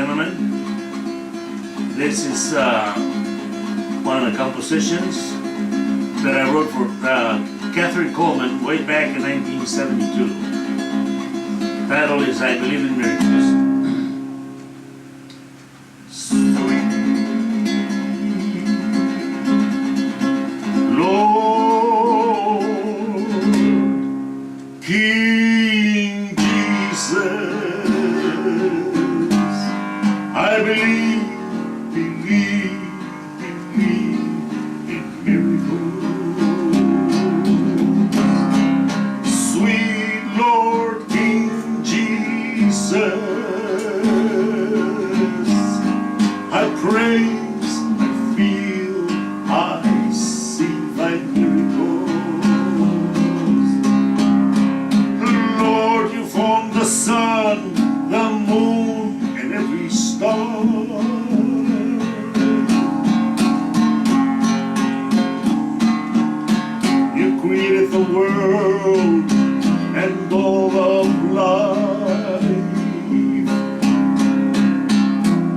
gentlemen. This is one of the compositions that I wrote for Catherine Coleman way back in 1972. The title is I Believe in Miracles. Sweet Lord, King Jesus, I believe in miracles. Sweet Lord King Jesus, I praise, I feel, I see thy miracles. Lord, you formed the sun, the moon, and every star. You created the world and all of life.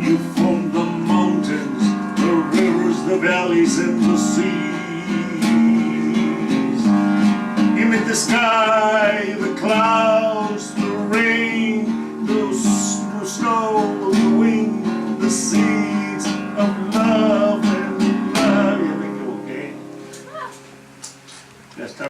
You formed the mountains, the rivers, the valleys, and the seas. You made the sky, the clouds,